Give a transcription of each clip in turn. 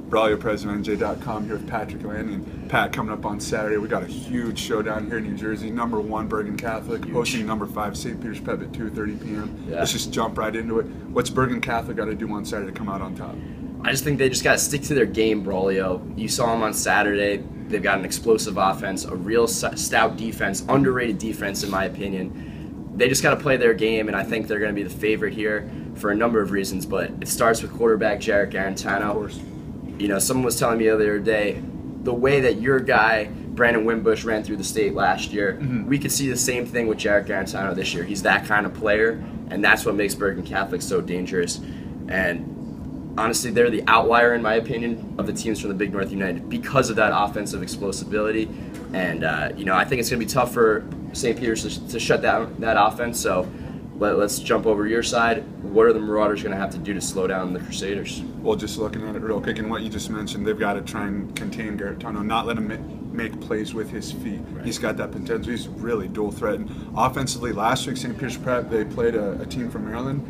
Braulio, president of NJ.com, here with Patrick Landy. And Pat, coming up on Saturday, we got a huge showdown here in New Jersey. #1 Bergen Catholic hosting #5 St. Peter's Prep at 2:30 p.m. Yeah. Let's just jump right into it. What's Bergen Catholic got to do on Saturday to come out on top? I just think they just got to stick to their game, Braulio. You saw them on Saturday. They've got an explosive offense, a real stout defense, underrated defense in my opinion. They just got to play their game, and I think they're going to be the favorite here for a number of reasons. But it starts with quarterback Jarek Garantano. Of course. You know, someone was telling me the other day, the way that your guy, Brandon Wimbush, ran through the state last year, we could see the same thing with Jarek Garantano this year. He's that kind of player, and that's what makes Bergen Catholic so dangerous. And honestly, they're the outlier, in my opinion, of the teams from the Big North United because of that offensive explosibility. And, you know, I think it's going to be tough for St. Peter's to shut down that offense. So let's jump over your side. What are the Marauders going to have to do to slow down the Crusaders? Well, just looking at it real quick, and what you just mentioned, they've got to try and contain Garantano, not let him make plays with his feet. Right. He's got that potential. He's really dual threat. And offensively, last week, St. Peter's Prep, they played a team from Maryland.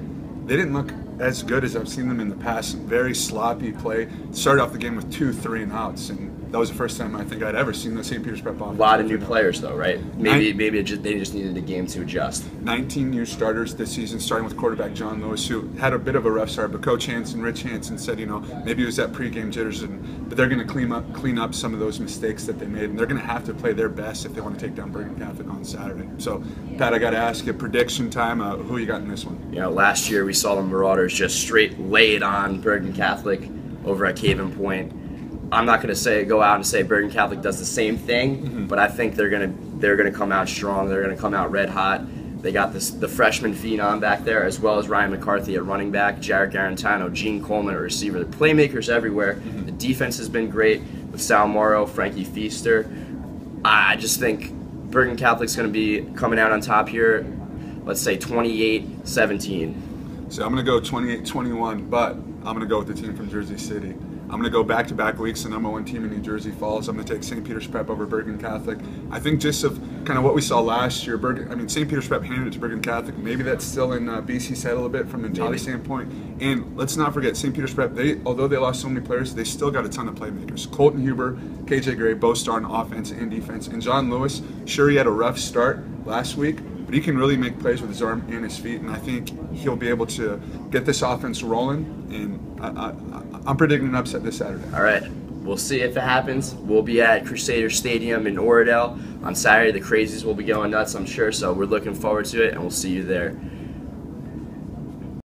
They didn't look as good as I've seen them in the past. Very sloppy play. Started off the game with 2 3-and-outs, and that was the first time I think I'd ever seen the St. Peter's Prep offense. A lot of new players, though, right? Maybe they just needed a game to adjust. 19 new starters this season, starting with quarterback John Lewis, who had a bit of a rough start. But Coach Rich Hansen, said, you know, maybe it was that pregame jitters, but they're going to clean up some of those mistakes that they made, and they're going to have to play their best if they want to take down Bergen Catholic on Saturday. So, Pat, I got to ask you, prediction time. Who you got in this one? You know, last year we saw the Marauders just straight lay it on Bergen Catholic over at Caven Point. I'm not going to go out and say Bergen Catholic does the same thing, but I think they're gonna come out strong. They're gonna come out red hot. They got the freshman phenom back there, as well as Ryan McCarthy at running back, Jarek Garantano, Gene Coleman at receiver. The playmakers everywhere. The defense has been great with Sal Morrow, Frankie Feaster. I just think Bergen Catholic's going to be coming out on top here. Let's say 28-17. So I'm going to go 28-21, but I'm going to go with the team from Jersey City. I'm going to go back-to-back weeks. The #1 team in New Jersey falls. I'm going to take St. Peter's Prep over Bergen Catholic. I think just of kind of what we saw last year, St. Peter's Prep handed it to Bergen Catholic. Maybe that's still in BC's head a little bit from a mentality standpoint. And let's not forget, St. Peter's Prep, although they lost so many players, they still got a ton of playmakers. Colton Huber, KJ Gray, both star on offense and defense. And John Lewis, sure, he had a rough start last week, but he can really make plays with his arm and his feet, and I think he'll be able to get this offense rolling, and I'm predicting an upset this Saturday. All right, we'll see if it happens. We'll be at Crusader Stadium in Oradell on Saturday. The crazies will be going nuts, I'm sure, so we're looking forward to it, and we'll see you there.